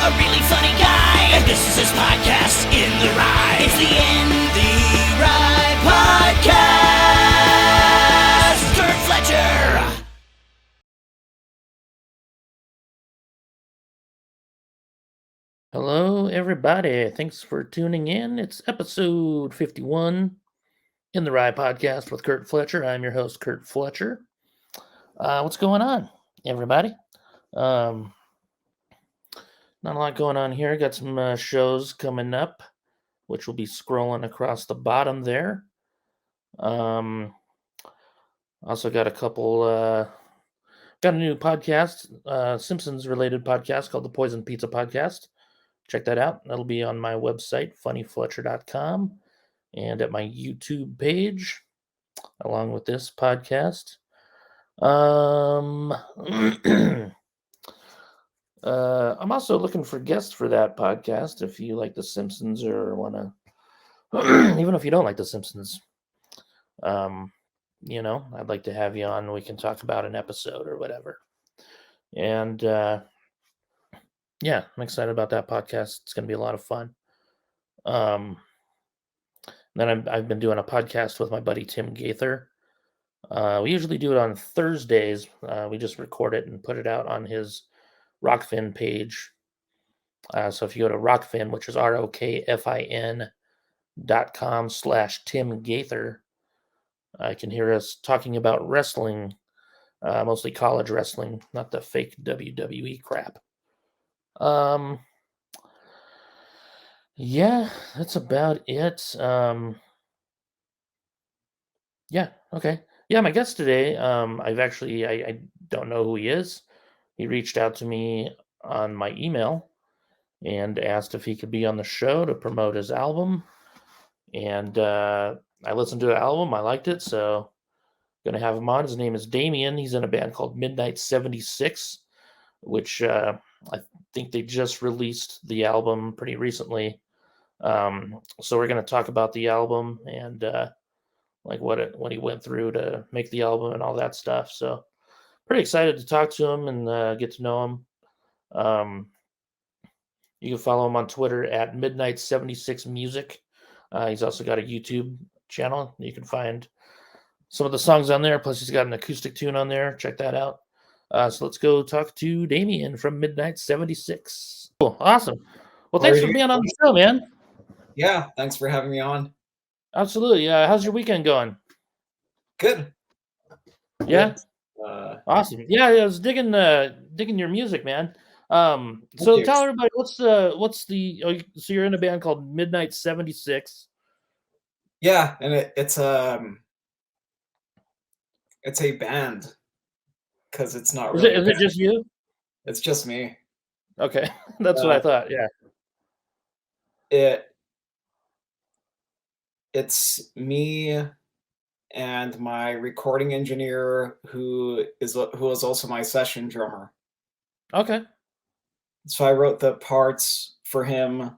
a really funny guy, and this is his podcast, In the Rye. It's the In the Rye Podcast. Curt Fletcher. Hello, everybody. Thanks for tuning in. It's episode 51 in the Rye Podcast with Curt Fletcher. I'm your host, Curt Fletcher. What's going on, everybody? Not a lot going on here. Got some shows coming up, which will be scrolling across the bottom there. Also got a couple, got a new podcast, Simpsons-related podcast called the Poison Pizza Podcast. Check that out. That'll be on my website, funnyfletcher.com, and at my YouTube page, along with this podcast. I'm also looking for guests for that podcast. If you like The Simpsons or want to, even if you don't like The Simpsons, I'd like to have you on. We can talk about an episode or whatever. And yeah, I'm excited about that podcast. It's going to be a lot of fun. Then I've been doing a podcast with my buddy Tim Gaither. We usually do it on Thursdays. We just record it and put it out on his Rockfin page. So if you go to Rockfin, which is ROKFIN.com/Tim Gaither, you can hear us talking about wrestling, mostly college wrestling, not the fake WWE crap. Yeah, that's about it. Yeah, okay. Yeah, my guest today, I don't know who he is. He reached out to me on my email and asked if he could be on the show to promote his album. And I listened to the album. I liked it, so going to have him on. His name is Damian. He's in a band called Midnight 76, which I think they just released the album pretty recently. So we're going to talk about the album and like what he went through to make the album and all that stuff. So pretty excited to talk to him and get to know him. You can follow him on Twitter at Midnight76Music. He's also got a YouTube channel. You can find some of the songs on there. Plus, he's got an acoustic tune on there. Check that out. So let's go talk to Damian from Midnight 76. Cool. Awesome. Well, thanks for being on the show, man. Yeah, thanks for having me on. Absolutely. How's your weekend going? Good. Yeah. Awesome. Yeah, I was digging your music, man. So tell everybody so you're in a band called Midnight 76. Yeah, and it's a band because it's not really. Is it just you? It's just me. Okay, that's what I thought. Yeah. It's me and my recording engineer who is also my session drummer. Okay. So I wrote the parts for him,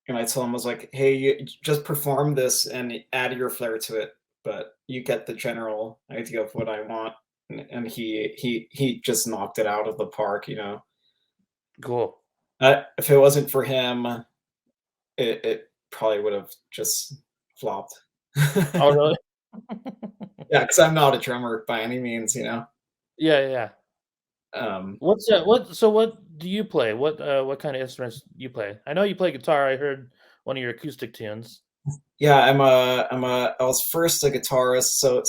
and I told him, I was like, hey, you just perform this and add your flair to it, but you get the general idea of what I want. And he just knocked it out of the park, Cool. If it wasn't for him, it probably would have just flopped. Oh, really? Yeah, because I'm not a drummer by any means, Yeah. What do you play? What kind of instruments do you play? I know you play guitar. I heard one of your acoustic tunes. Yeah, I was first a guitarist, so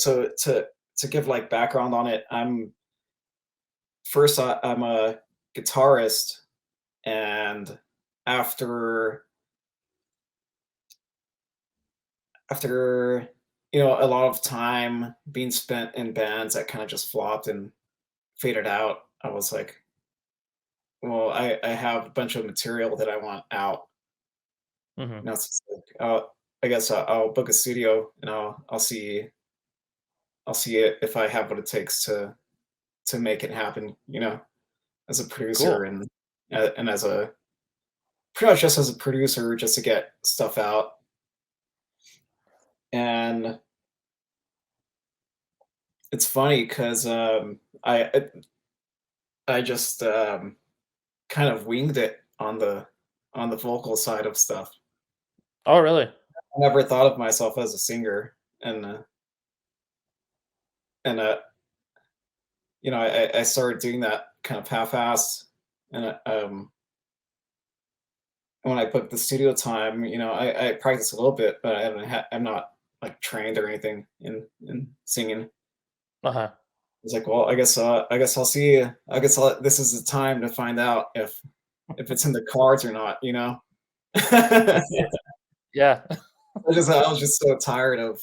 to give like background on it, I'm a guitarist, and after a lot of time being spent in bands that kind of just flopped and faded out, I was like, well, I have a bunch of material that I want out. Mm-hmm. Now it's like, I guess I'll book a studio and I'll see it if I have what it takes to make it happen, as a producer. Cool. and as a pretty much just as a producer, just to get stuff out. And it's funny because I just kind of winged it on the vocal side of stuff. Oh, really? I never thought of myself as a singer, and I started doing that kind of half-assed, and when I booked the studio time, I practiced a little bit, but I'm not like trained or anything in singing. Uh-huh. It's like, well, I guess I'll see. This is the time to find out if it's in the cards or not. Yeah. I was just so tired of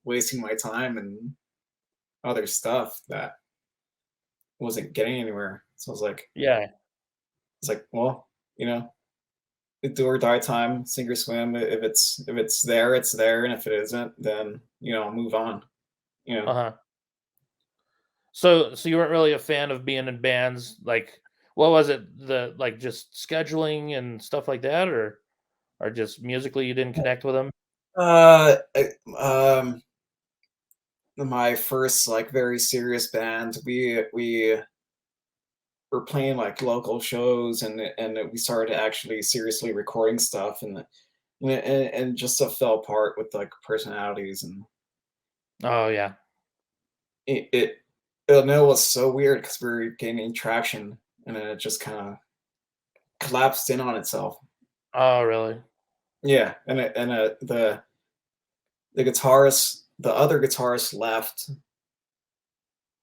wasting my time and other stuff that wasn't getting anywhere. So I was like, Yeah. well, do or die time, sink or swim. If it's there, it's there, and if it isn't, then I'll move on. You know, Uh-huh. So you weren't really a fan of being in bands, like what was it? The like just scheduling and stuff like that, or just musically you didn't connect with them? uh, I- um, my first like very serious band, we were playing like local shows, and we started actually seriously recording stuff, and just stuff fell apart with like personalities, and Oh yeah. it it, and it was so weird because we were gaining traction, and then it just kind of collapsed in on itself. Oh really? Yeah, and the other guitarist left,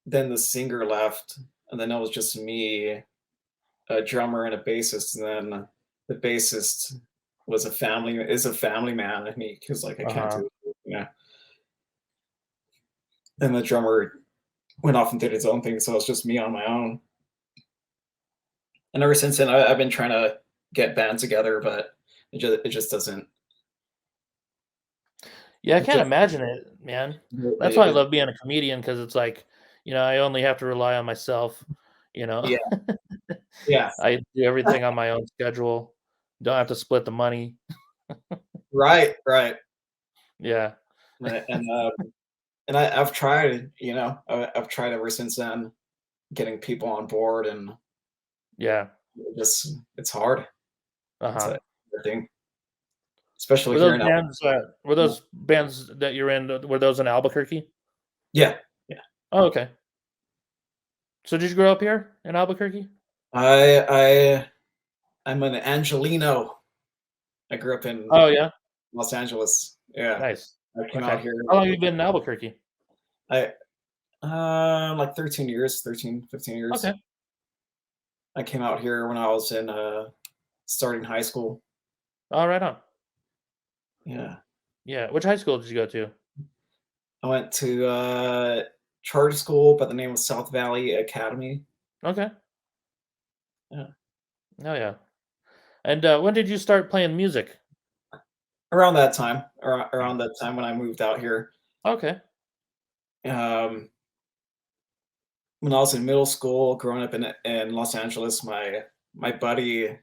then the singer left, and then it was just me, a drummer, and a bassist, and then the bassist is a family man, and he was like, I can't Uh-huh. do it, and the drummer went off and did his own thing, so it's just me on my own. And ever since then, I've been trying to get bands together, but it just doesn't. Yeah, I It can't just imagine it, man. That's why I it, love being a comedian because it's like, I only have to rely on myself, you know. yeah, yeah, I do everything on my own schedule. Don't have to split the money. right. Yeah. And I've tried, I've tried ever since then getting people on board, and Yeah. it's hard. It's Uh-huh. a thing, especially here in Were Alabama. those bands that you're in, were those in Albuquerque? Yeah, yeah. Oh, okay. So did you grow up here in Albuquerque? I I'm an Angelino. I grew up in Oh, yeah? Los Angeles. Yeah, Nice. I came out Okay. here. How long have you been in Albuquerque? I like 13 years, 13, 15 Okay. years. I came out here when I was in starting high school. Oh, right on. Yeah, Yeah. Which high school did you go to? I went to charter school, but the name was South Valley Academy. Okay. Yeah. Oh, yeah. And when did you start playing music? Around that time, around that time when I moved out here. Okay. Um, when I was in middle school, growing up in Los Angeles, my buddy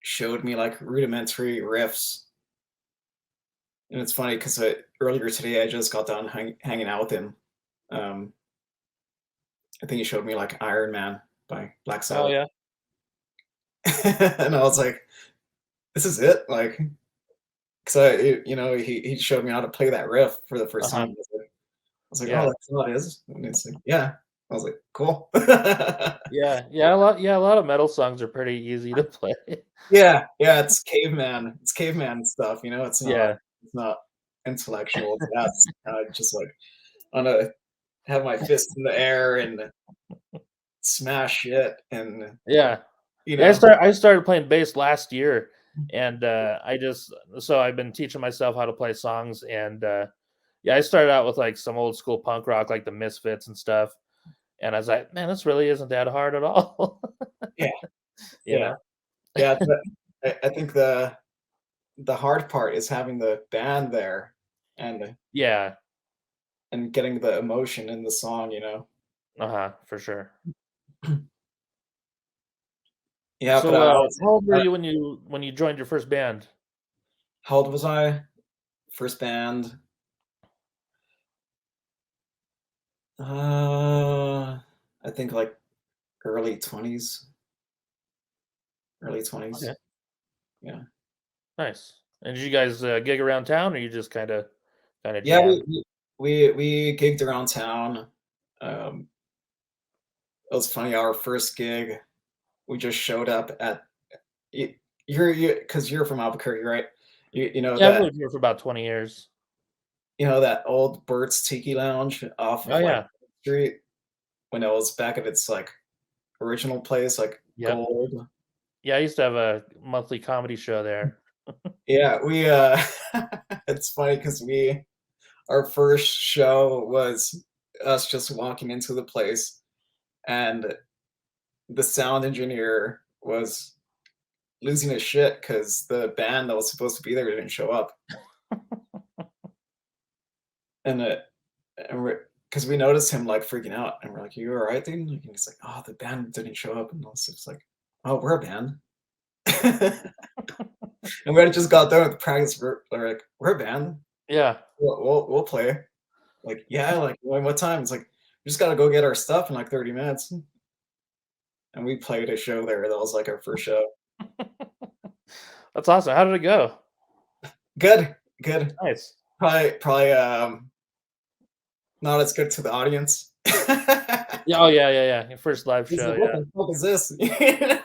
showed me like rudimentary riffs, and it's funny because earlier today I just got done hanging out with him. Um, I think he showed me like Iron Man by Black Oh, Sabbath, yeah. and I was like, "This is it!" Like, because he showed me how to play that riff for the first Uh-huh. time. I was like, "Oh, Yeah. that's how it is." And it's like, "Yeah." I was like, "Cool." Yeah. A lot of metal songs are pretty easy to play. Yeah, it's caveman. It's caveman stuff, Yeah. it's not intellectual. It's just like I wanna have my fist in the air and smash it, and Yeah. you Yeah, know. I started playing bass last year, and I've been teaching myself how to play songs, and yeah, I started out with like some old school punk rock, like the Misfits and stuff, and I was like, man, this really isn't that hard at all, Yeah, you yeah, know? yeah, but I think the hard part is having the band there, and Yeah, getting the emotion in the song. for sure. Yeah, but So, I was how old were uh, you when you joined your first band? how old was I? First band, I think like early 20s. Early 20s. Okay. Yeah. Nice. And did you guys gig around town, or you just kind of Yeah, jam? we gigged around town. Um, it was funny, our first gig, we just showed up at you because you're from Albuquerque, right? You know Yeah, I've that lived here for about 20 years. that old Bert's Tiki Lounge off Oh of, like, yeah. Street when it was back at its, like, original place, like, Yep. gold? Yeah, I used to have a monthly comedy show there. Yeah, it's funny because our first show was us just walking into the place, and the sound engineer was losing his shit because the band that was supposed to be there didn't show up. And it and we're because we noticed him, like, freaking out, and we're like, "You alright, dude?" And he's like, "Oh, the band didn't show up," and I was just like, "Oh, we're a band." And we had just got done with practice, we're like, "We're a band. Yeah. We'll play." Like, "Yeah," like, what time?" It's like, "We just gotta go get our stuff in, like, 30 minutes." And we played a show there, that was, like, our first show. That's awesome. How did it go? Good, good. Nice. Probably, not as good to the audience. Yeah. Oh yeah, yeah, yeah. Your first live He's show. like, "What Yeah. the fuck is this?" You know?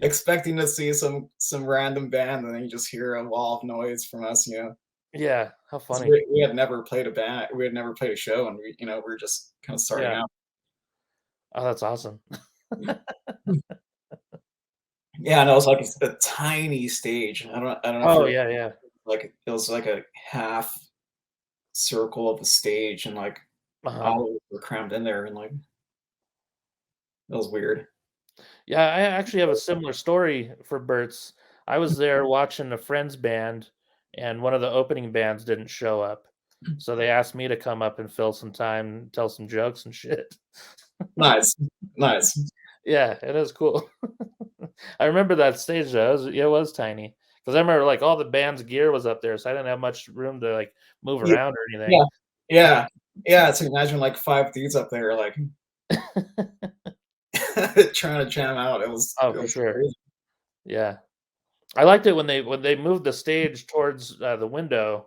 Expecting to see some random band, and then you just hear a wall of noise from us, you know? Yeah. How 'Cause funny. we had never played a band, we had never played a show, and we're just kinda starting Yeah. out. Oh, that's awesome. Yeah, and it was like a tiny stage. I don't know if Oh you're yeah, yeah. like, it was like a half circle of the stage, and, like, Uh-huh. all of us were crammed in there, and, like, it was weird. Yeah, I actually have a similar story for Burt's. I was there watching a friend's band, and one of the opening bands didn't show up. So they asked me to come up and fill some time, tell some jokes and shit. Nice, nice. Yeah, it is cool. I remember that stage though. It was tiny. Because I remember like all the band's gear was up there, so I didn't have much room to like move Ye around or anything. yeah, yeah, yeah, so imagine, like, 5 dudes up there, like, trying to jam out. Oh, It for was sure. crazy. Yeah. I liked it when they moved the stage towards the window,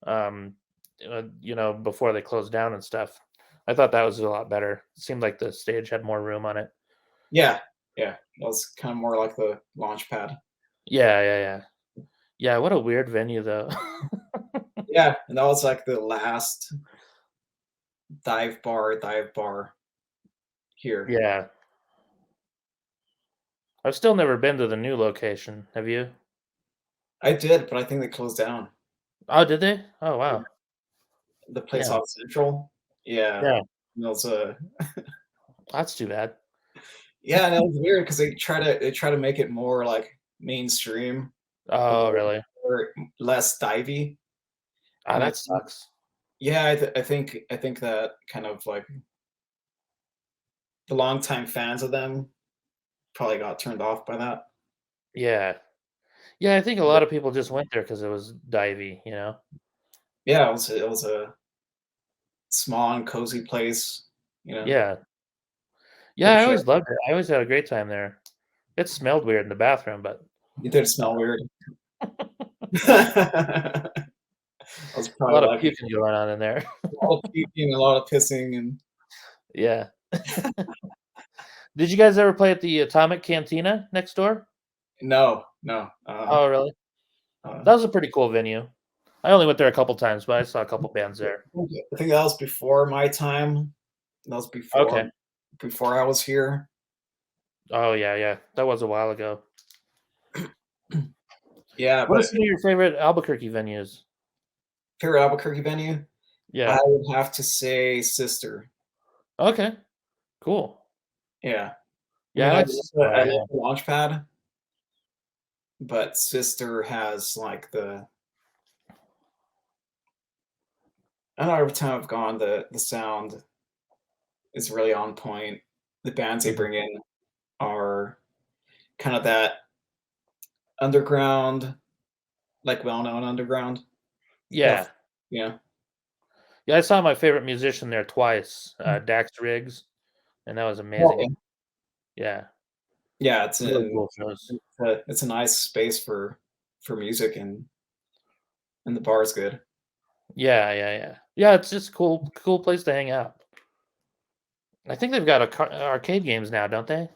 um, before they closed down and stuff. I thought that was a lot better. It seemed like the stage had more room on it. Yeah, yeah, it was kinda more like the launch pad. Yeah, yeah, yeah. Yeah, what a weird venue though. Yeah, and that was, like, the last dive bar here. Yeah. I've still never been to the new location. Have you? I did, but I think they closed down. Oh, did they? Oh, Yeah, wow. the place Yeah. off Central. Yeah, Yeah. and it was, That's too bad. yeah, and it was weird because they try to make it more, like, mainstream Oh, or really? or less divey, Ah, and I that think sucks. yeah, I think that kind of, like, the longtime fans of them probably got turned off by that. Yeah. Yeah, I think a lot of people just went there because it was divey, you know? Yeah, it was a small and cozy place, you know, Yeah. Yeah, for I sure. always loved it. I always had a great time there. It smelled weird in the bathroom, but It did smell weird. I was a probably lot of like puking going on in there. a lot of puking, a lot of pissing, and Yeah. Did you guys ever play at the Atomic Cantina next door? no, no, Oh, really? uh, That was a pretty cool venue. I only went there a couple times, but I saw a couple bands there. I think that was before my time. That was Okay. before I was here. Oh, yeah, yeah. That was a while ago. Yeah, What are but some of your favorite Albuquerque venues? favorite Albuquerque venue, I Yeah. would have to say Sister. Okay. Cool. Yeah. I Yeah, mean, I like Sister a I lot, love yeah. the Launchpad, but Sister has, like, I don't know, every time I've gone, the sound is really on point. The bands they Mhm. bring in are kind of that underground, like, well-known underground Yeah. stuff. Yeah. Yeah, I saw my favorite musician there twice, Dax Riggs. and that was amazing. Well, Yeah, yeah, it's really an cool shows. it's a nice space for music, and the bar is good. Yeah, yeah, yeah. Yeah, it's just cool place to hang out. I think they've got arcade games now, don't they?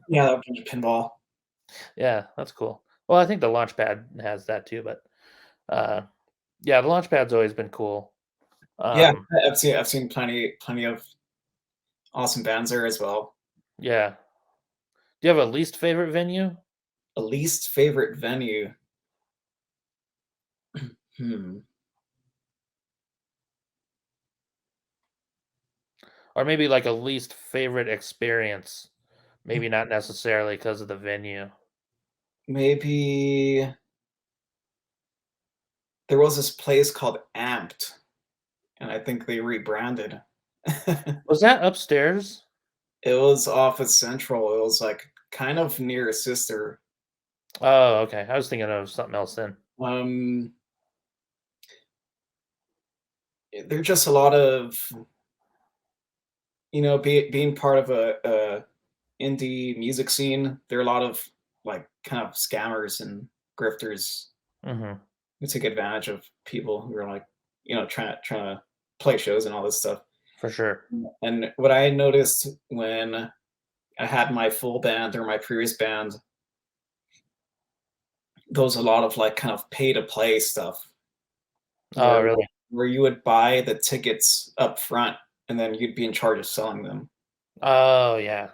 Yeah, a bunch of pinball. Yeah, that's cool. Well, I think the Launchpad has that too, but uh, yeah, the Launchpad's always been cool. Yeah, Um, I've seen plenty of awesome bands there as well. yeah. Do you have a least favorite venue, A least favorite venue? Hmm. or maybe like a least favorite experience? Maybe not necessarily because of the venue. Maybe there was this place called Amped, and I think they rebranded. Was that upstairs? It was off of Central. It was like kind of near a sister. Oh, okay. I was thinking of something else then. Um, there's just a lot of being part of a indie music scene. There are a lot of like kind of scammers and grifters Hmm. who take advantage of people who are like trying to play shows and all this stuff. For sure. And what I noticed when I had my full band or my previous band, there was a lot of like kind of pay to play stuff Oh, where really? where you would buy the tickets up front and then you'd be in charge of selling them. Oh, yeah.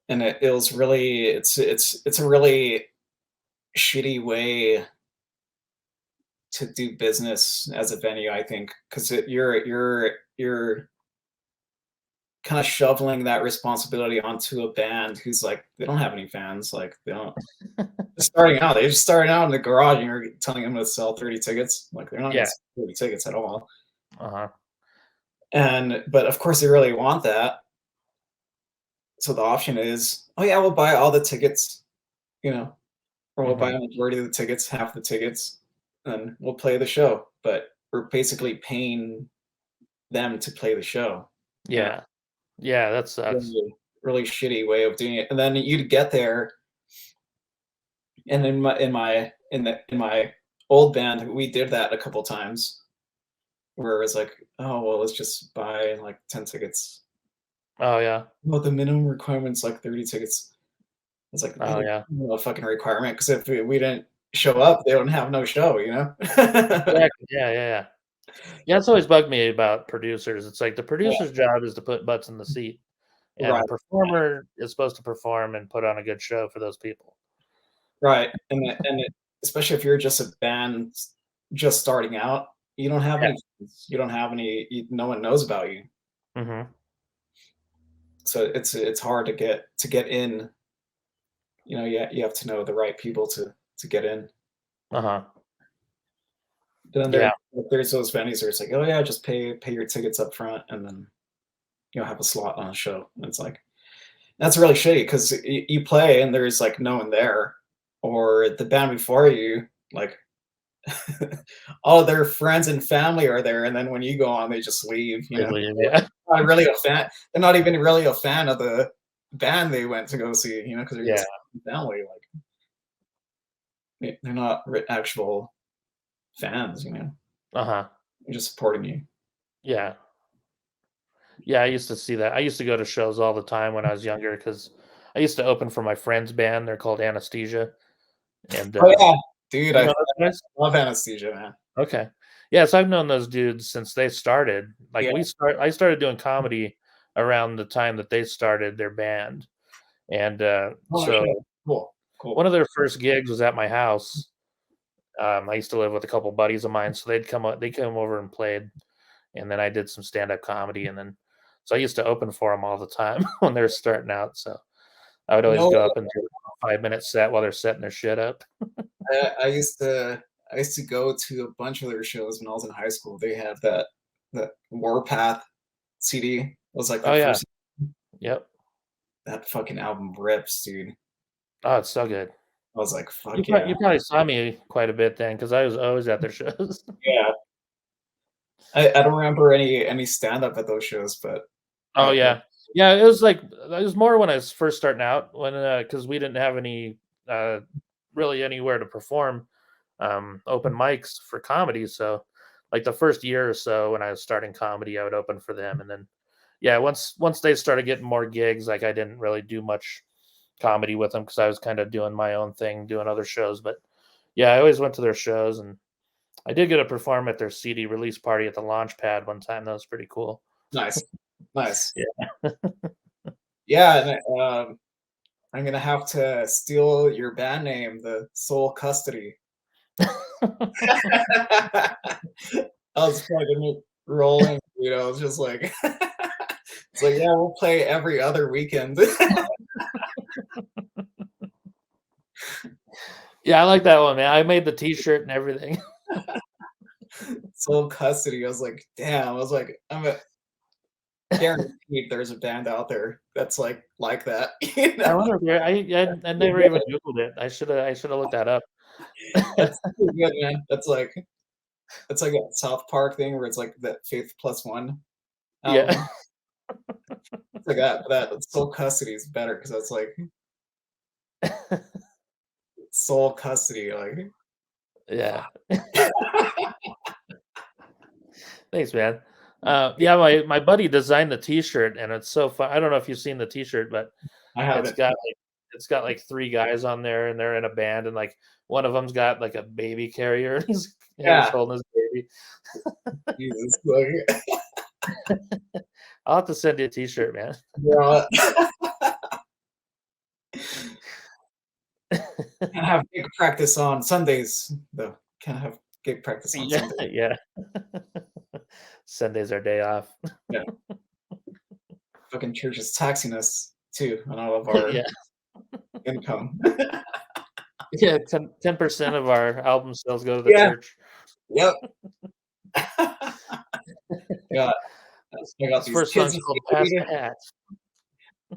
And it was really it's a really shitty way to do business as a venue, I think, because you're kind of shoveling that responsibility onto a band who's like they don't have any fans, like they don't they're just starting out in the garage, and you're telling them to sell 30 tickets, like they're not going Yeah. to sell 30 tickets at all. Uh-huh. And but of course they really want that, so the option is, oh yeah, we'll buy all the tickets, you know, or we'll buy Hmm. a majority of the tickets, half the tickets, and we'll play the show. But we're basically paying them to play the show. And Yeah. Yeah, that sucks. really, really shitty way of doing it. And then you'd get there, and in my old band, we did that a couple times, where it was like, oh well, let's just buy like 10 tickets. Oh, yeah. Well, the minimum requirement's like 30 tickets. It's like Oh, yeah. no fucking requirement, because if we didn't show up, they don't have no show, you know? Exactly. Yeah, yeah, yeah. Yeah, it's always bugged me about producers. It's like the Yeah, producer's job is to put butts in the seat, and right, the performer is supposed to perform and put on a good show for those people. right. Especially if you're just a band just starting out, you don't have Yeah. any friends, you don't have any no one knows about you. Mhm. So it's hard to get in. You have to know the right people to get in. Uh-huh. But then Yeah. there's those venues where it's like, oh yeah, just pay your tickets up front, and then have a slot on a show. And it's like that's really shitty, because you play and there's like no one there, or the band before you, like all of their friends and family are there, and then when you go on, they just leave. They leave, yeah. Not really a fan. They're not even really a fan of the band they went to go see. Because they're Yeah. just family. Like they're not actual fans. Uh-huh. They're just supporting you. Yeah. Yeah, I used to see that. I used to go to shows all the time when I was younger because I used to open for my friend's band. They're called Anesthesia, and, Oh yeah, dude, you I know those guys? love anesthesia, man. Okay. Yeah, so I've known those dudes since they started. Like, Yeah. I started doing comedy around the time that they started their band, and, Oh so shit. Cool. one Cool. of their first gigs was at my house. I used to live with a couple buddies of mine, so they came over and played, and then I did some stand-up comedy, and then so I used to open for them all the time when they were starting out, so I would You always know, go up and do a 5-minute set while they're setting their shit up. I used to go to a bunch of their shows when I was in high school. They had that Warpath CD. It was like Oh, their yeah. first. Yep. That fucking album rips, dude. Oh, it's so good. I was like, You fuck prob yeah. you probably saw me quite a bit then, because I was always at their shows. Yeah. I don't remember any stand up at those shows, but Oh yeah, yeah. It was more when I was first starting out when because we didn't have any really anywhere to perform open mics for comedy. So like the first year or so when I was starting comedy, I would open for them, and then yeah, once they started getting more gigs, like I didn't really do much comedy with them because I was kind of doing my own thing, doing other shows. But yeah, I always went to their shows, and I did get to perform at their CD release party at the Launch Pad one time. That was pretty cool. Nice, nice. Yeah. Yeah, and I'm gonna have to steal your band name, the Soul Custody. I was fucking rolling, it's just like it's like, yeah, we'll play every other weekend. Yeah, I like that one, man. I made the T-shirt and everything. Soul Custody. I was like, damn. I was like, I'm a guaranteed there's a band out there that's like that. I wonder if I never even googled it. I should have looked that up. That's too good, man. That's like a South Park thing where it's like that Faith Plus One album. Yeah. It's like that Soul Custody is better because that's like Soul Custody, like Yeah. Thanks, man. Yeah, my buddy designed the T-shirt, and it's so fun. I don't know if you've seen the T-shirt, but I it's haven't. got like three guys on there, and they're in a band, and like one of them's got like a baby carrier, and he's holding his baby. Jesus, like, I'll have to send you a T-shirt, man. yeah. Can't have gig practice on Sundays, though. Can't have gig practice on Yeah, Sundays. yeah. Sundays are day off. Yeah. Fucking church is taxing us too on all of our Yeah, income. yeah. 10% of our album sales go to the Yeah. church. Yep. Yeah. I got This these first kids song's to called "Pass feed. the Hat."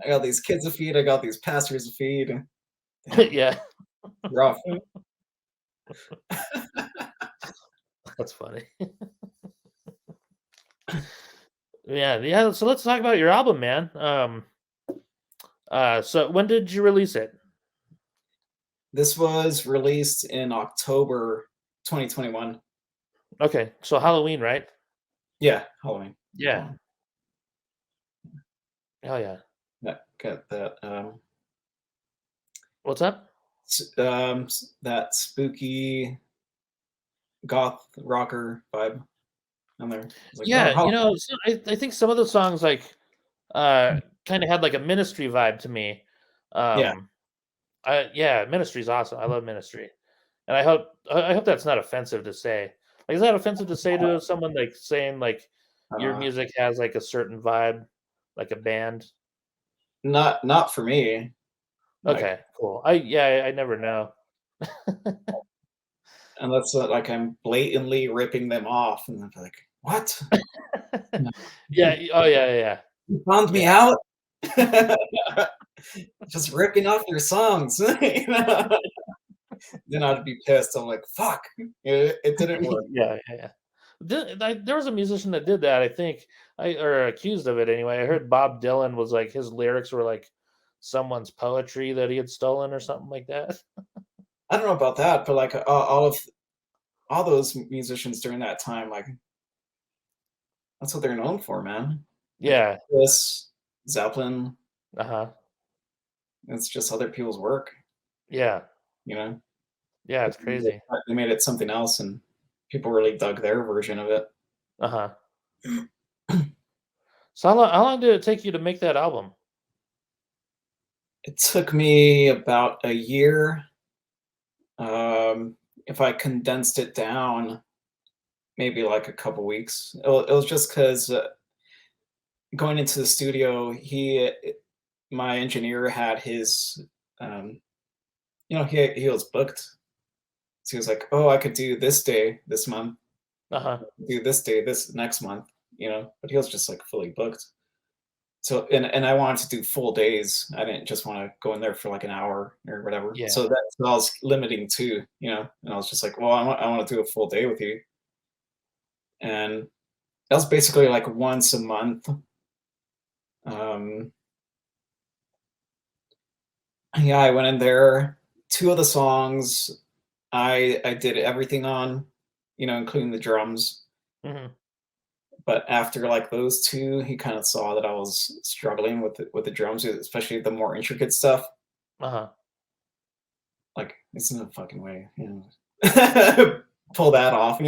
I got these kids to feed. I got these pastors to feed. Yeah, Rough. that's funny. Yeah. So let's talk about your album, man. So when did you release it? This was released in October 2021. Okay, so Halloween, right? Yeah, Halloween. Yeah. Oh yeah. Got that What's up? that spooky goth rocker vibe on there. It's like, Yeah, oh, so I think some of the songs like kind of had like a Ministry vibe to me. yeah. Yeah, Ministry's awesome. I love Ministry, and I hope that's not offensive to say. Like, is that offensive to say to someone like saying like your Uh, music has like a certain vibe, like a band? not for me. Like, Okay, cool. I never know. unless like I'm blatantly ripping them off, and they're like, "What? Yeah. Oh yeah. You found me out? Just ripping off your songs." Then I'd be pissed. I'm like, "Fuck! It didn't work." Yeah. There was a musician that did that. I think or accused of it anyway. I heard Bob Dylan was like his lyrics were like someone's poetry that he had stolen or something like that. I don't know about that, but like all those musicians during that time, like that's what they're known for, man. Like Yeah. this Zeppelin, Uh-huh. it's just other people's work, Yeah. you know. Yeah, it's crazy. They made it something else, and people really dug their version of it. Uh-huh. So how long did it take you to make that album? It took me about a year. If I condensed it down, maybe like a couple weeks. It was just because going into the studio, my engineer had his, he was booked. So he was like, "Oh, I could do this day this month, Uh-huh. do this day this next month," but he was just like fully booked. So and I wanted to do full days. I didn't just want to go in there for like an hour or whatever. Yeah. So that's what I was limiting to, and I was just like, well, I want to do a full day with you. And that was basically like once a month. Um, yeah, I went in there. Two of the songs I did everything on, including the drums. Hmm. But after like those two, he kind of saw that I was struggling with the drums, especially the more intricate stuff. Uh-huh. Like, it's no fucking way, pull that off,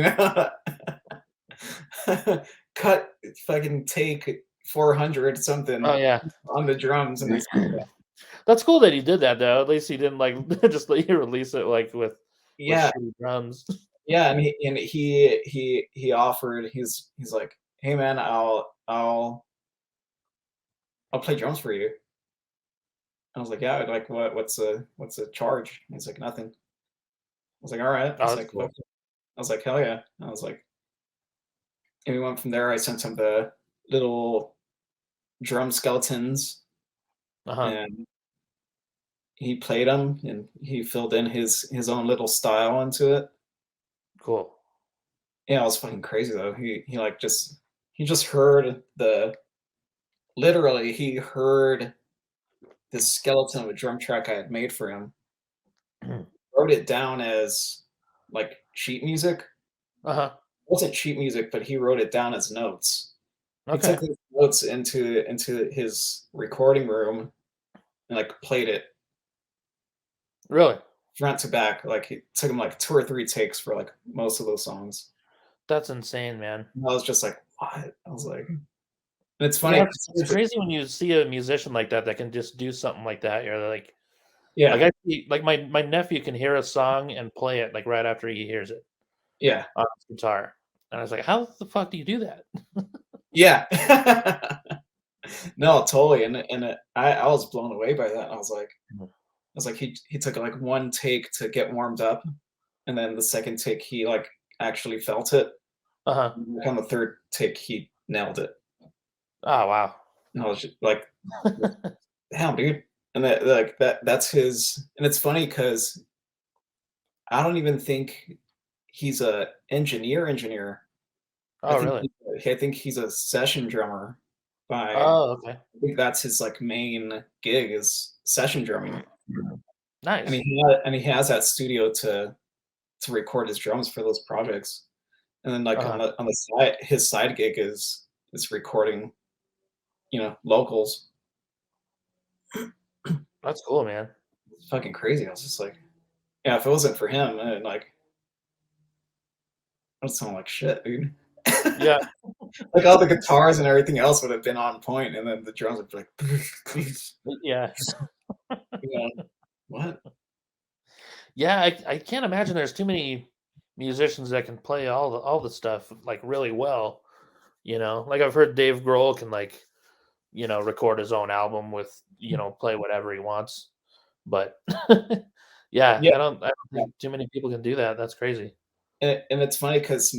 Cut fucking take 400 Oh something yeah. on the drums, and it's That's cool that he did that though. At least he didn't like just let you release it like with yeah, shitty drums. yeah, and he offered. He's like, hey man, I'll play drums for you. I was like, yeah, like what's a charge? And he's like, nothing. I was like, all right. I Oh, was that's like, fuck cool. it. I was like, hell yeah. I was like, and we went from there. I sent him the little drum skeletons, Uh-huh. and he played them, and he filled in his own little style into it. Cool. Yeah, it was fucking crazy though. He just heard the literally he heard the skeleton of a drum track I had made for him, wrote it down as like sheet music. It Uh-huh. wasn't sheet music, but he wrote it down as notes. He took Okay. those notes into his recording room and like played it Really? front to back. Like it took him like 2 or 3 takes for like most of those songs. That's insane, man. And I was just like, what? I was like, and it's funny Yeah, 'cause it's crazy when you see a musician like that can just do something like that. You're like yeah, I see like my nephew can hear a song and play it like right after he hears it yeah, on his guitar. And I was like, how the fuck do you do that? yeah. No, totally. And I was blown away by that. I was like, he took like one take to get warmed up, and then the second take he like actually felt it. Uh-huh. And like, on the third take he nailed it. Oh wow. And I was just like, damn, dude. And that like that's his. And it's funny because I don't even think he's a engineer. I Oh think really? I think he's a session drummer. By Oh, okay. I think that's his like main gig is session drumming, and Nice. he has that studio to record his drums for those projects. And then like Uh-huh. on the side, his side gig is recording, locals. That's cool, man. It's fucking crazy. I was just like, yeah, if it wasn't for him, like I would sound like shit, dude. Yeah. Like all the guitars and everything else would have been on point, and then the drums would be like, Yeah. you know, what? Yeah, I can't imagine there's too many musicians that can play all the stuff like really well. Like I've heard Dave Grohl can like, record his own album with, play whatever he wants. But yeah, Yeah, I don't think too many people can do that. That's crazy. and it's funny because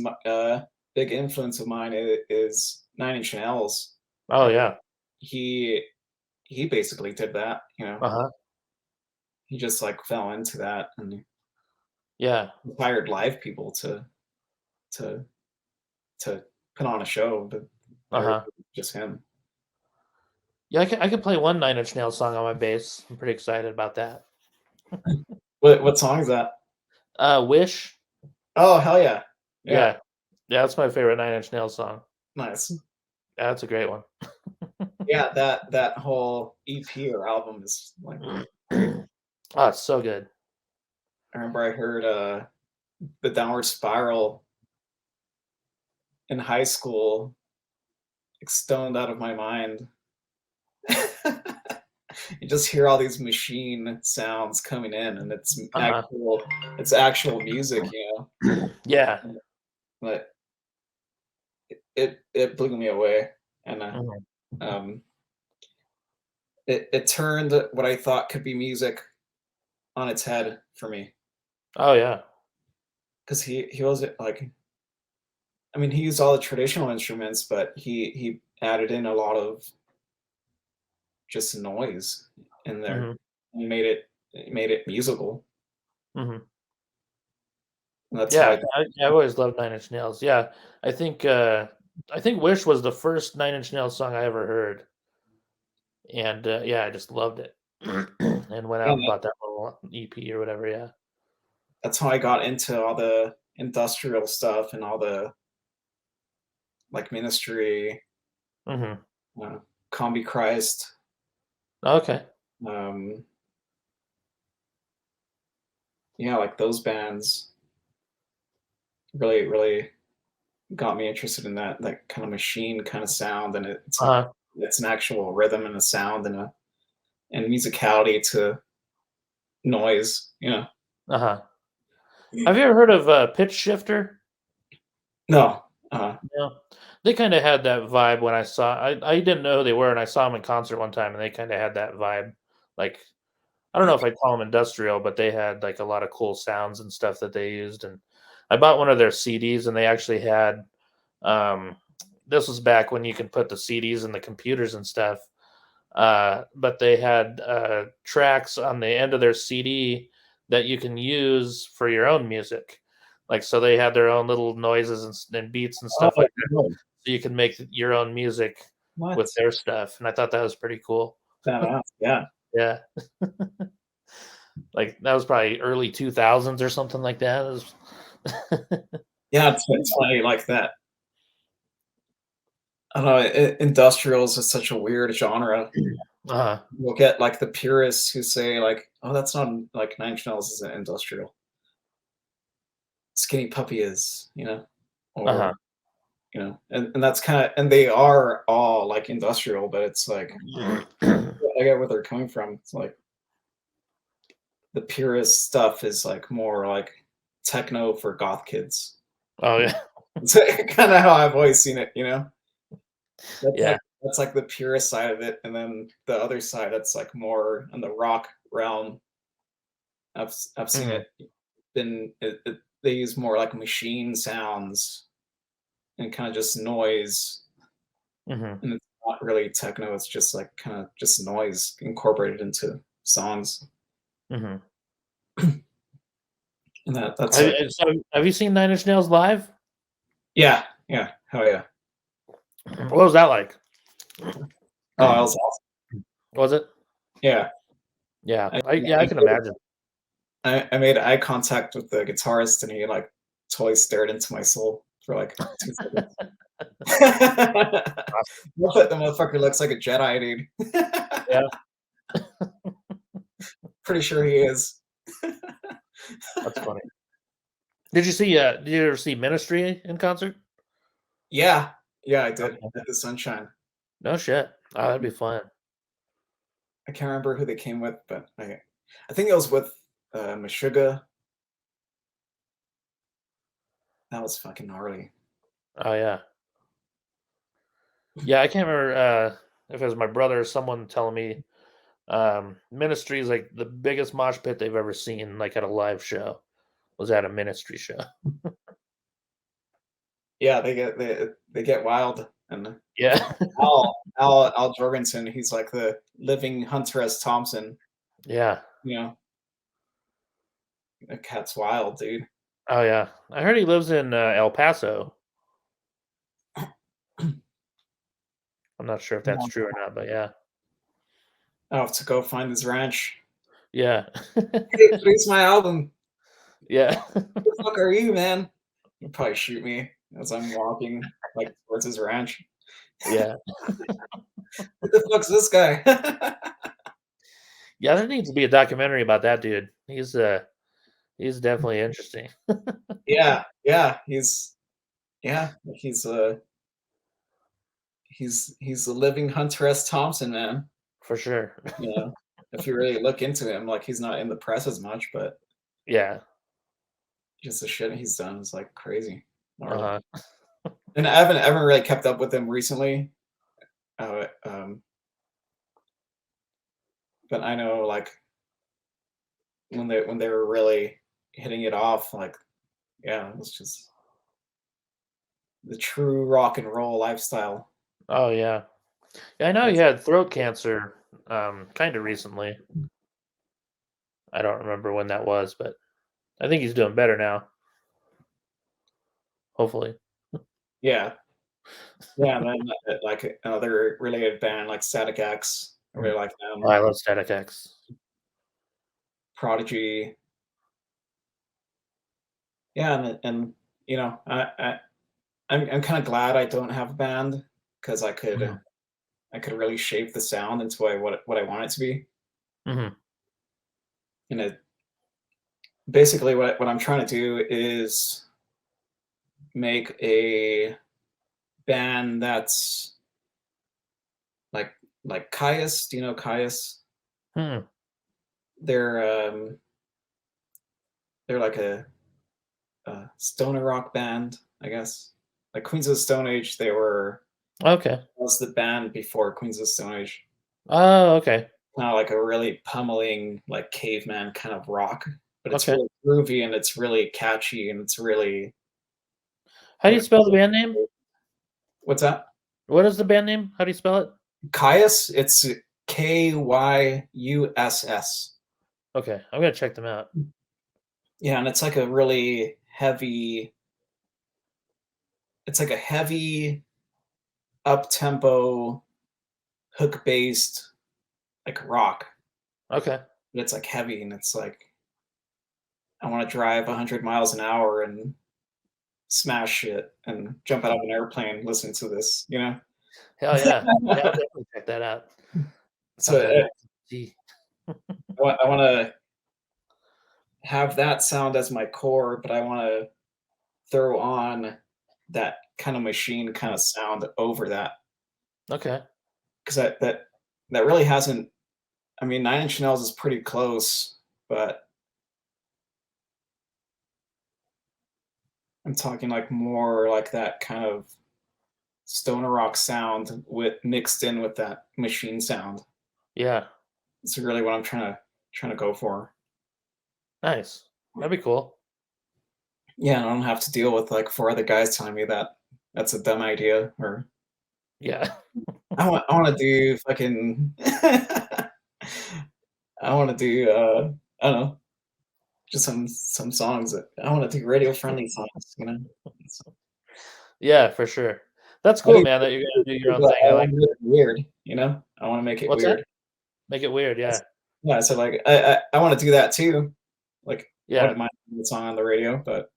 big influence of mine is 9 Inch Nails. Oh yeah. He he basically did that. Uh-huh. He just like fell into that and Yeah. hired live people to to put on a show, but everything Uh-huh. was just him. Yeah, I can play one Nine Inch Nails song on my bass. I'm pretty excited about that. What song is that? Wish. Oh, hell yeah. Yeah, Yeah. Yeah, that's my favorite Nine Inch Nails song. nice. Yeah, that's a great one. Yeah, that whole EP or album is like Oh, it's so good. I remember I heard the Downward Spiral in high school, like stoned out of my mind. You just hear all these machine sounds coming in, and Uh-huh. it's actual music. Yeah. But it blew me away, and Mhm. um, it turned what I thought could be music on its head for me. Oh yeah. Because he wasn't like, I mean, he used all the traditional instruments, but he added in a lot of just noise in there. Mhm. He made it musical. Mhm. And that's how Yeah, I I've always loved Nine Inch Nails. Yeah, I think Wish was the first Nine Inch Nails song I ever heard. And yeah, I just loved it. And went out and And bought that little EP or whatever. Yeah. that's how I got into all the industrial stuff and all the like Ministry, Hmm. uh, Combi Christ. Okay. Um, yeah, like those bands really got me interested in that kind of machine kind of sound, and it's like Uh-huh. it's an actual rhythm and a sound and musicality to noise. Uh-huh. Have you ever heard of Pitch Shifter? No. Yeah. They kind of had that vibe when I didn't know who they were, and I saw them in concert one time, and they kind of had that vibe. Like, I don't know if I'd call them industrial, but they had like a lot of cool sounds and stuff that they used. And I bought one of their CDs, and they actually had um this was back when you could put the CDs in the computers and stuff. But they had tracks on the end of their CD that you can use for your own music. Like, so they had their own little noises and beats and Oh, stuff like that. no. So you can make your own music What? with their stuff. And I thought that was pretty cool. Badass. Yeah. Yeah. Like, that was probably early 2000s or something like that. It was Yeah, it's funny like that. I don't know. Industrials is such a weird genre. uh You'll get like the purists who say like, "Oh, that's not like Nine Inch Nails is an industrial. Skinny Puppy is," or uh-huh. and that's kind of and they are all like industrial, but it's like I get where they're coming from. It's like the purist stuff is like more like techno for goth kids. Oh yeah. It's kind of how I've always seen it. That's Yeah. like that's like the purest side of it, and then the other side that's like more in the rock realm. I've seen Mhm. it they use more like machine sounds and kind of just noise, Mhm. and it's not really techno. It's just like kind of just noise incorporated into songs, Mhm. and that's Have, like you- so have you seen Nine Inch Nails live? yeah, hell yeah. What was that like? Oh, that was awesome. Was it? Yeah, Yeah. I, I can imagine. I made eye contact with the guitarist, and he like totally stared into my soul for like 2 seconds. The motherfucker looks like a Jedi, dude. Yeah, Pretty sure he is. that's funny. Did you ever see Ministry in concert? Yeah, yeah, I did Okay. at the Sunshine. No shit. Oh, that'd be fun. I can't remember who they came with, but I think it was with Meshuggah. That was fucking gnarly. Oh yeah. Yeah, I can't remember if it was my brother or someone telling me Ministry is like the biggest mosh pit they've ever seen, like at a live show, was at a Ministry show. Yeah, they get wild, and Yeah. Al Jorgensen, he's like the living Hunter S. Thompson. Yeah. You know, that cat's wild, dude. Oh yeah. I heard he lives in El Paso. I'm not sure if that's true or not, but yeah. I'll have to go find his ranch. Yeah. Hey, release my album. Yeah. Who the fuck are you, man? He'll probably shoot me as I'm walking like towards his ranch. Yeah. Who the fuck's this guy? Yeah, there needs to be a documentary about that dude. He's definitely interesting. Yeah, yeah, he's a living Hunter S. Thompson, man. For sure. You know, if you really look into him, like he's not in the press as much, but Yeah. just the shit he's done is like crazy, gnarly. Uh-huh. And I haven't really kept up with him recently. Uh, um, but I know like when they were really hitting it off, like yeah, it was just the true rock and roll lifestyle. Oh yeah. Yeah, I know he That's had throat cancer kind of recently. I don't remember when that was, but I think he's doing better now. Hopefully. yeah, yeah. And then like another related band like Static X I really like them. I love Static X. Prodigy. Yeah, and you know, I'm kind of glad I don't have a band because I Mhm. could really shape the sound into what I want it to be. Mhm. And it basically what I'm trying to do is make a band that's like Caius. Do you know Caius? Hmm. They're they're like a stoner rock band, I guess. Like Queens of the Stone Age, they Okay. was the band before Queens of the Stone Age. Oh, okay. Kind of like a really pummeling, like caveman kind of rock, but it's Okay. really groovy and it's really catchy and it's really How do you like spell the band name? what's that? What is the band name? How do you spell it? Caius, it's Kyuss. Okay, I'm gonna check them out. Yeah, and it's like a really heavy, it's like a heavy up tempo hook based like rock. Okay. But it's like heavy and it's like I want to drive 100 miles an hour and smash shit and jump out of an airplane listening to this, you know? Hell yeah. Yeah, I'll definitely check that out. So Sounds like gee. I want to have that sound as my core, but I want to throw on that kind of machine kind of sound over that Okay. because that really hasn't. I mean, Nine Inch Nails is pretty close, but I'm talking like more like that kind of stoner rock sound with mixed in with that machine sound. Yeah. It's really what I'm trying to go for. Nice. That'd be cool. Yeah, and I don't have to deal with like four other guys telling me that that's a dumb idea or Yeah. I want to do fucking I want to do I don't know, just some songs that I want to do radio friendly songs, you know. Yeah, for sure. That's I cool, do, man, that you're gonna do your own but thing. I I want like to that. make it weird, you know. I want to make it What's that? weird. Make it weird, yeah. Yeah, so like I want to do that too. Like I Yeah. wouldn't mind putting the song on the radio, but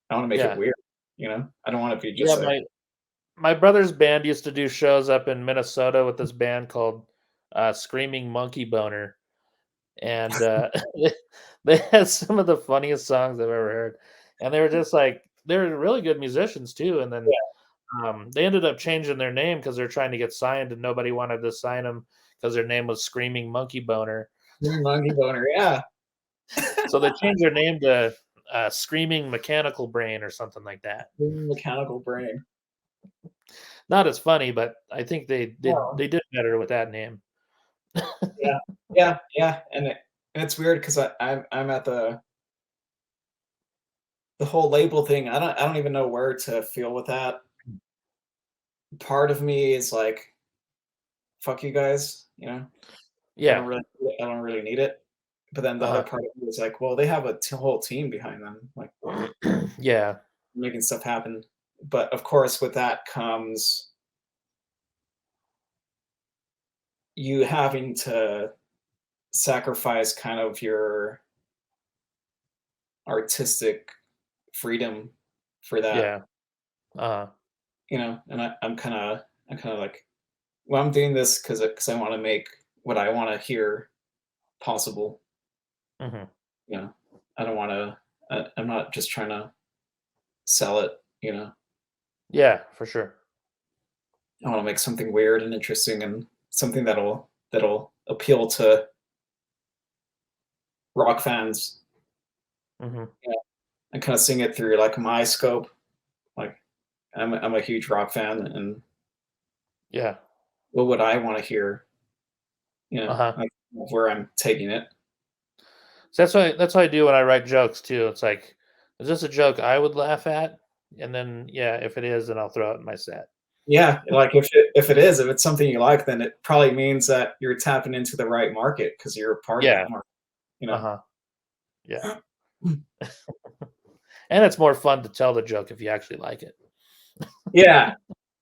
I want to make it Yeah. weird, you know. I don't want to be Yeah, just like my brother's band used to do shows up in Minnesota with this band called, Screaming Monkey Boner, and, they they had some of the funniest songs I've ever heard, and they were just like they were really good musicians too, and then, they ended up changing their name because 'cause they're trying to get signed, and nobody wanted to sign them because their name was Screaming Monkey Boner. monkey boner. Yeah, So they changed their name to, Screaming Mechanical Brain or something like that. mechanical brain. Not as funny, but I think Oh, they did better with that name. yeah, yeah, and it's weird because I'm at the whole label thing. I don't even know where to feel with that. Part of me is like, fuck you guys, you know. Yeah. I don't really need it. But then the other Uh-huh. part of me is like, well, they have a whole team behind them, like Yeah. making stuff happen. But of course, with that comes you having to sacrifice kind of your artistic freedom for that, Yeah. Uh-huh. you know. And I'm kind of like, well, I'm doing this because I want to make what I want to hear possible. Mhm. You know, I don't want to. I'm not just trying to sell it. You know, Yeah, for sure. I want to make something weird and interesting and something that'll appeal to rock fans. Mhm. You know, and kind of sing it through like my scope. Like I'm a huge rock fan, and Yeah. what would I want to hear? You know, Uh-huh. like where I'm taking it. So that's what I do when I write jokes too. It's like, is this a joke I would laugh at? And then, yeah, if it is, then I'll throw it in my set. Yeah, like if it's something you like, then it probably means that you're tapping into the right market because you're a part of Yeah. that market. You know. Uh-huh. Yeah. And it's more fun to tell the joke if you actually like it. Yeah,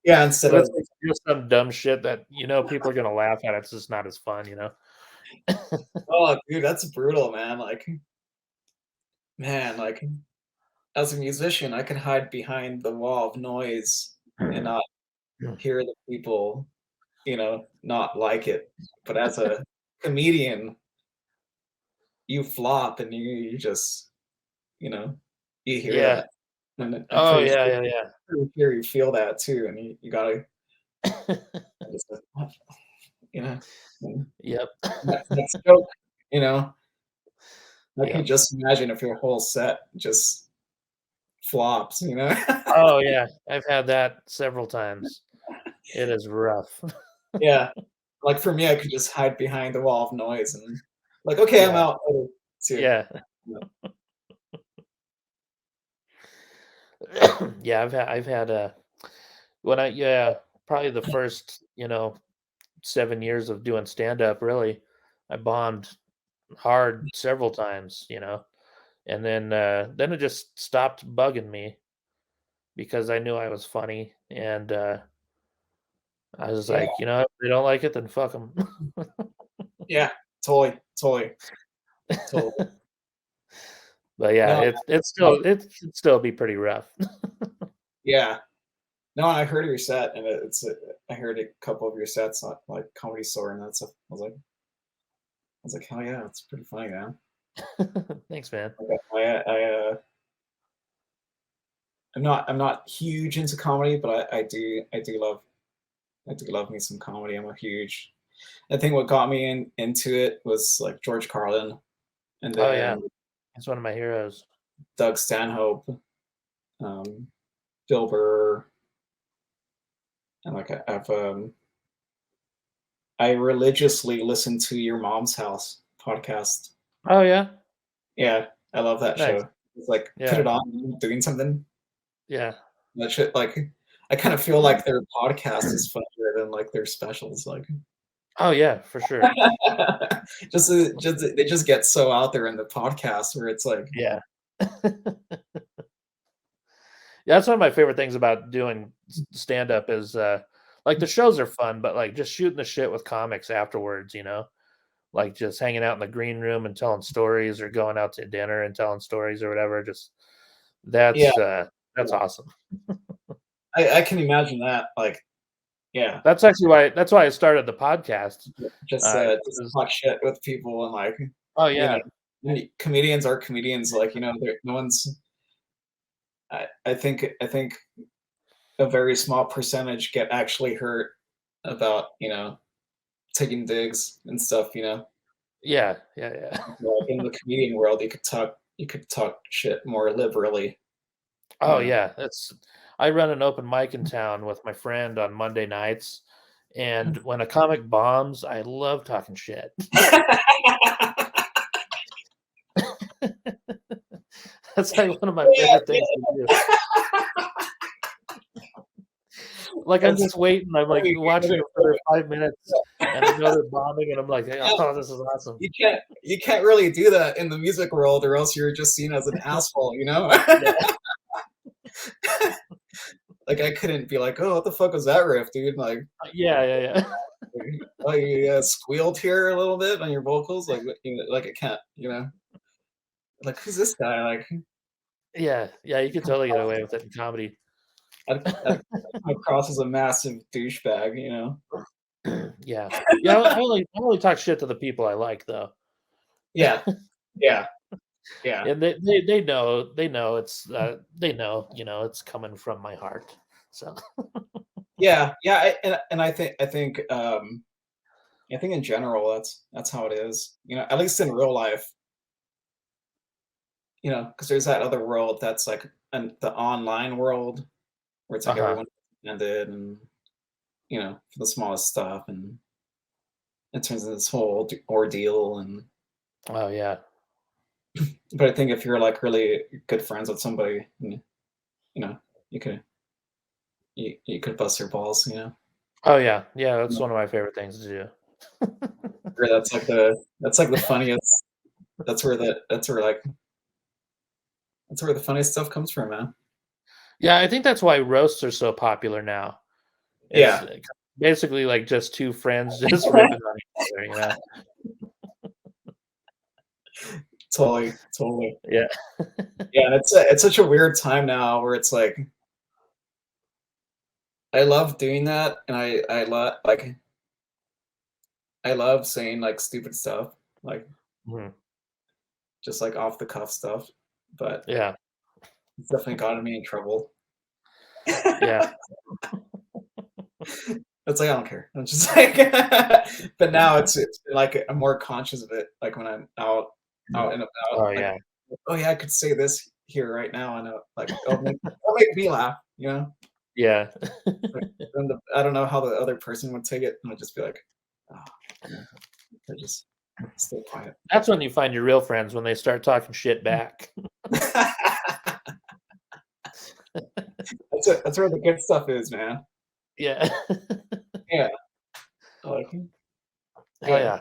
Yeah, instead But of it's like just some dumb shit that people are gonna laugh at. It's just not as fun. oh, dude, that's brutal, man. Like as a musician, I can hide behind the wall of noise and not hear the people, not like it. But as a comedian, you flop and you just, you know, you hear Yeah. that. And I'm Oh pretty yeah, sure, yeah, yeah. pretty sure you feel that too. And you gotta just, you know, and Yep. that's joke, you know. I can Yep. just imagine if your whole set just flops. Oh yeah, I've had that several times. It is rough. Yeah. Like, for me, I could just hide behind the wall of noise and like, "Okay, I'm Yeah, out." Oh, see you. yeah, Yeah. yeah. I've had probably the first 7 years of doing stand up. Really, I bombed hard several times, and then it just stopped bugging me because I knew I was funny, and I was Yeah, like, if they don't like it, then fuck them. yeah, totally, totally, totally. But yeah, No, it's like still it can still be pretty rough. yeah. No, I heard your set, and I heard a couple of your sets on, like, Comedy Store and that stuff. I was like, "Hell yeah, it's pretty funny, man." Thanks, man. Like, I'm not huge into comedy, but I do love me some comedy. I think what got me into it was, like, George Carlin and Oh yeah, then he's one of my heroes. Doug Stanhope, um, Bill Burr, and, like, I religiously listen to Your Mom's House podcast. Oh yeah, Yeah, I love that nice. show. It's like, put Yeah, it on, doing something. yeah. That shit, like, I kinda feel like their podcast is funnier than, like, their specials, like, Oh yeah, for sure. they just get so out there in the podcast where it's like Yeah. Yeah, that's one of my favorite things about doing stand up is like the shows are fun, but like just shooting the shit with comics afterwards. Like just hanging out in the green room and telling stories or going out to dinner and telling stories or whatever. Just yeah, that's yeah. awesome. I can imagine that, like, yeah, That's why I started the podcast. just 'Cause talk shit with people and, like, oh you know, yeah. comedians are comedians, like, there no one's I think a very small percentage get actually hurt about, taking digs and stuff. Yeah, yeah, yeah. Like, in the comedian world, you could talk shit more liberally, you Oh know? yeah, that's I run an open mic in town with my friend on Monday nights, and when a comic bombs, I love talking shit. That's like one of my Yeah, favorite things to do. Like I'm that's just waiting, I'm like funny, watching dude. it for 5 minutes, and I know they're bombing, and I'm like, "Hey, oh, this is awesome." You can't really do that in the music world, or else you're just seen as an asshole. Yeah, Like, I couldn't be like, "Oh, what the fuck was that riff, dude?" Like, yeah, yeah, yeah. "Oh, you, squealed here a little bit on your vocals?" Like, like, I can't. Like, "Who's this guy?" Like, Yeah, yeah, you could come totally get across away with it in comedy. I'd come across as a massive douchebag. Yeah. Yeah, I only talk shit to the people I like, though. Yeah, yeah, yeah. And they know it's coming from my heart. So Yeah, yeah, and I think in general, that's how it is, at least in real life, because there's that other world that's like the online world where it's like uh-huh. everyone ended and, for the smallest stuff, and it turns into this whole ordeal. Oh, yeah. But I think if you're like really good friends with somebody, you know, you could you could bust their balls. Oh, yeah. Yeah, that's Yeah. one of my favorite things to do. Or that's like the funniest. That's where the funniest stuff comes from, man. Yeah, I think that's why roasts are so popular now It's Yeah. basically like just two friends just ripping on each other, you know? Totally, totally. Yeah. Yeah, and it's such a weird time now where it's like I love doing that, and I love saying like stupid stuff, like Mhm. just like off the cuff stuff, but Yeah. it's definitely gotten me in trouble. Yeah. It's like I don't care. I'm just like, but now it's like I'm more conscious of it. Like when I'm out and about, Oh, like yeah. oh yeah, I could say this here right now, and like it'll make me laugh, you know. Yeah. Like, and I don't know how the other person would take it, and I'd just be like, oh, yeah, I just stay quiet. That's when you find your real friends, when they start talking shit back. That's where the good stuff is, man. Yeah. Yeah, like Hell good. yeah.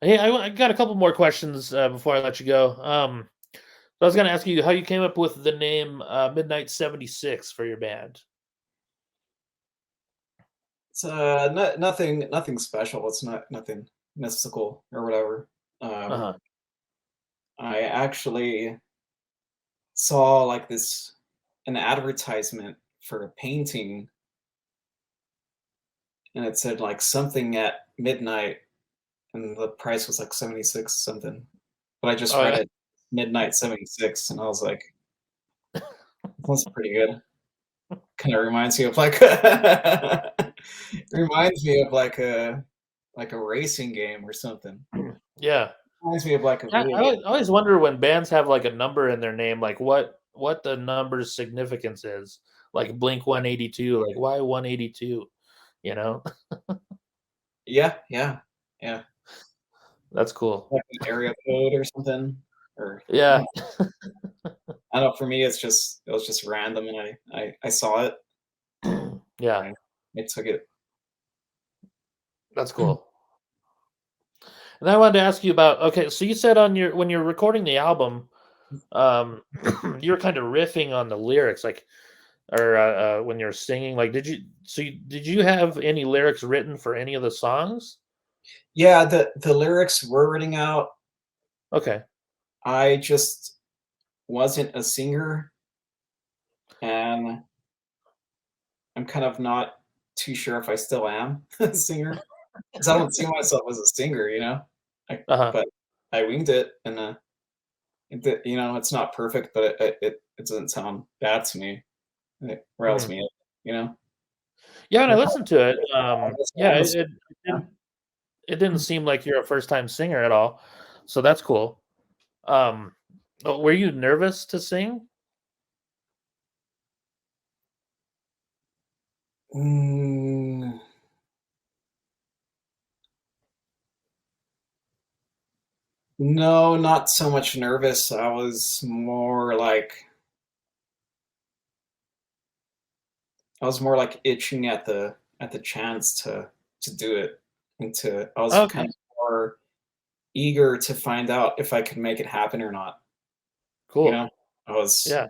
Hey, I got a couple more questions before I let you go. So I was gonna ask you how you came up with the name Midnight 76 for your band. It's nothing special. It's not nothing mystical or whatever. Um, Uh-huh. I actually saw like an advertisement for a painting, and it said like something at midnight, and the price was like 76 something. But I just Oh read yeah. it, midnight 76, and I was like, that's pretty good. Kind of reminds me of like reminds me of like a racing game or something. Yeah. Reminds me of like a video game. I always wonder when bands have like a number in their name, like what the number's significance is. Like Blink 182, like why 182? You know? Yeah, yeah, yeah. That's cool. Like an area code or something, or Yeah. I don't know. For me, it was just random, and I saw it, Yeah. and I took it. That's cool. And I wanted to ask you about, okay, so you said on your when you're recording the album, um you were kind of riffing on the lyrics, like or when you're singing, like did you have any lyrics written for any of the songs? Yeah, the lyrics were written out. Okay. I just wasn't a singer, and I'm kind of not too sure if I still am a singer because I don't see myself as a singer, you know. Uh-huh. But I winged it, and you know, it's not perfect, but it doesn't sound bad to me. It riles Mhm. me up, you know. Yeah, and I Like, listened to it. Yeah, I'm a it singer. it didn't seem like you're a first time singer at all. So that's cool. Um were you nervous to sing? Mm, no, not so much nervous. I was more like itching at the chance to do it, and to I was kind Okay. of more eager to find out if I could make it happen or not. You Cool. know, I was Yeah.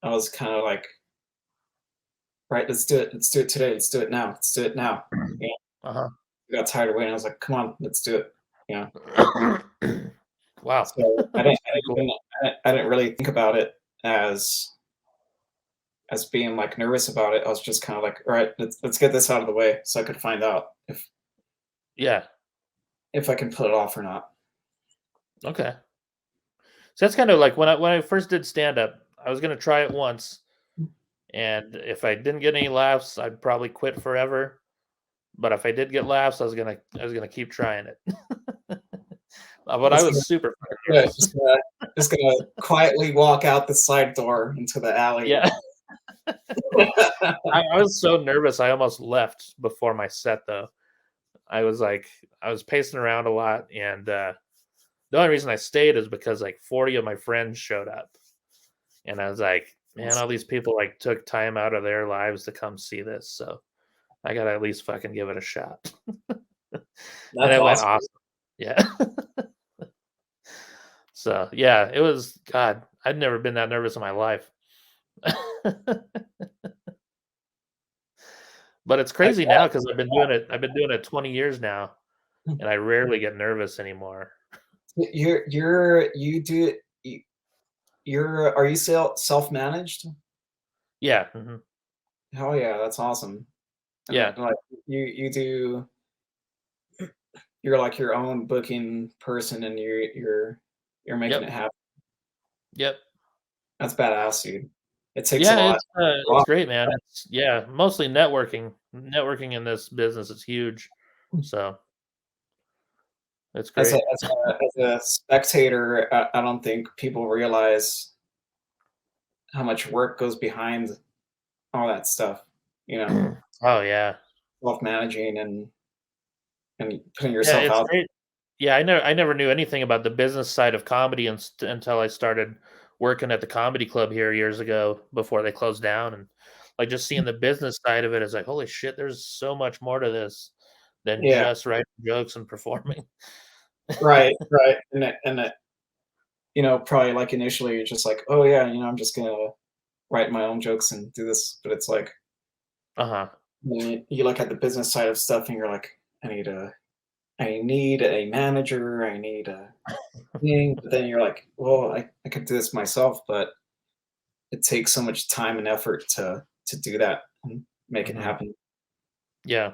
I was kind of like, right, let's do it. Let's do it today. Let's do it now. Let's do it now. Yeah, Uh-huh. I got tired of waiting. I was like, come on, let's do it. Yeah. Wow. So That's pretty cool. I didn't really think about it as being like nervous about it. I was just kind of like, all right, let's get this out of the way so I could find out Yeah. if I can put it off or not. Okay. So that's kind of like when I first did stand up, I was gonna try it once, and if I didn't get any laughs, I'd probably quit forever. But if I did get laughs, I was gonna keep trying it. But I Just was gonna, super fucking yeah, nervous. just gonna quietly walk out the side door into the alley. Yeah, I was so nervous. I almost left before my set, though. I was like, I was pacing around a lot, and the only reason I stayed is because like 40 of my friends showed up, and I was like, man, all these people like took time out of their lives to come see this, so I gotta at least fucking give it a shot. And That's it went awesome. awesome. Yeah. So yeah, it was God. I'd never been that nervous in my life. But it's crazy now because I've been doing it. I've been doing it 20 years now, and I rarely get nervous anymore. You do are you self-managed? Yeah. Hell yeah, that's awesome. And Yeah. like you're like your own booking person and you're making it Yep. happen. Yep. That's badass, dude. It takes a Yeah, lot. it's great, man. It's mostly networking. Networking in this business is huge. So it's As a great. as a as a spectator, I don't think people realize how much work goes behind all that stuff, you know, Oh yeah. self-managing and putting Yeah, yourself it's out. great. Yeah, I never knew anything about the business side of comedy until I started working at the comedy club here years ago before they closed down, and like just seeing the business side of it is like, holy shit, there's so much more to this than Yeah, just writing jokes and performing. right, right, and probably, like, initially, you're just like, "Oh, yeah, I'm just gonna write my own jokes and do this," but it's like, Uh-huh. you look at the business side of stuff and you're like, I need a manager, I need a thing," but then you're like, "Well, I could do this myself," but it takes so much time and effort to do that and make it Mhm. happen. Yeah.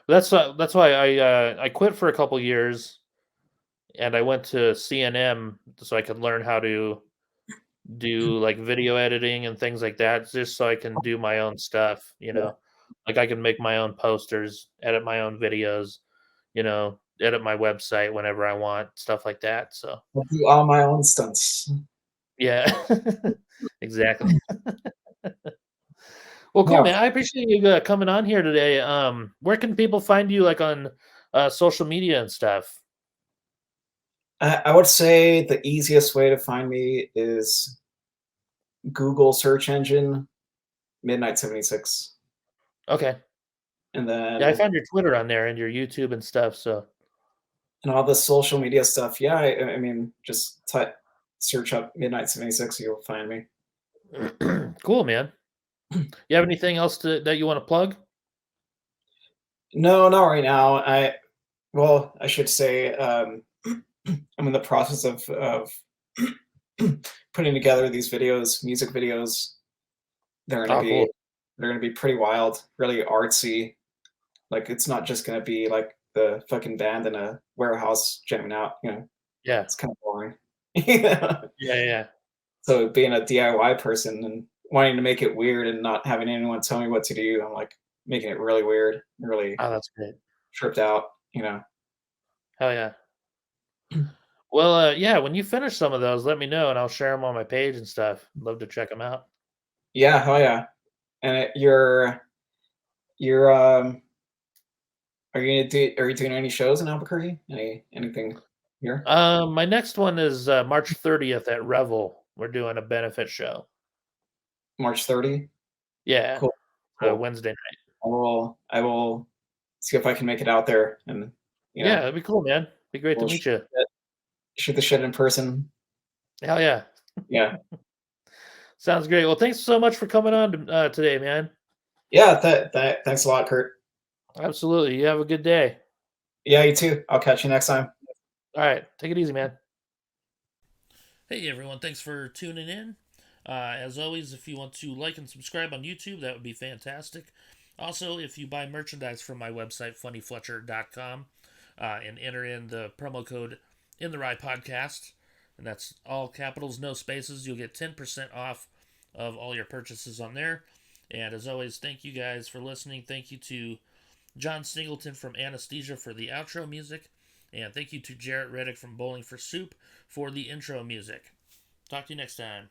That's why I quit for a couple years and I went to CNM so I could learn how to do like video editing and things like that just so I can do my own stuff, Yeah. Like I can make my own posters, edit my own videos, edit my website whenever I want, stuff like that. So, I'll do all my own stunts. yeah. Exactly. Well, cool, Yeah. man. I appreciate you coming on here today. Where can people find you like on social media and stuff? I would say the easiest way to find me is Google search engine, Midnight 76. Okay. And Yeah, I then found your Twitter on there and your YouTube and stuff. So, and all the social media stuff. Yeah, I mean, just type search up Midnight 76, you'll find me. cool, man. You have anything else that you want to plug? No, not right now. Well, I should say, I'm in the process of putting together these videos, music videos. They're gonna Oh, be cool. they're gonna be pretty wild, really artsy. Like, it's not just gonna be like the fucking band in a warehouse jamming out. Yeah. It's kinda boring. Yeah. Yeah. Yeah. So being a DIY person and wanting to make it weird and not having anyone tell me what to do, I'm, like, making it really weird, really Oh, that's great. tripped out. Hell yeah. Well, yeah, when you finish some of those, let me know and I'll share them on my page and stuff. Love to check them out. Yeah, hell yeah. And you're, are you doing any shows in Albuquerque? Anything here? My next one is March 30th at Revel. We're doing a benefit show. March 30? Yeah, Cool, cool. Wednesday night. I will see if I can make it out there and, you Yeah, know, that'd be cool, man. Be great to we'll meet you. shoot the shit in person. Hell yeah. Yeah. Sounds great. Well, thanks so much for coming on today, man. Yeah, thanks a lot, Kurt. Absolutely. You have a good day. Yeah, you too. I'll catch you next time. All right. Take it easy, man. Hey, everyone. Thanks for tuning in. As always, if you want to like and subscribe on YouTube, that would be fantastic. Also, if you buy merchandise from my website, funnyfletcher.com, and enter in the promo code in the Rye Podcast, and that's all capitals, no spaces, you'll get 10% off of all your purchases on there. And as always, thank you guys for listening. Thank you to John Singleton from Anesthesia for the outro music. And thank you to Jarrett Reddick from Bowling for Soup for the intro music. Talk to you next time.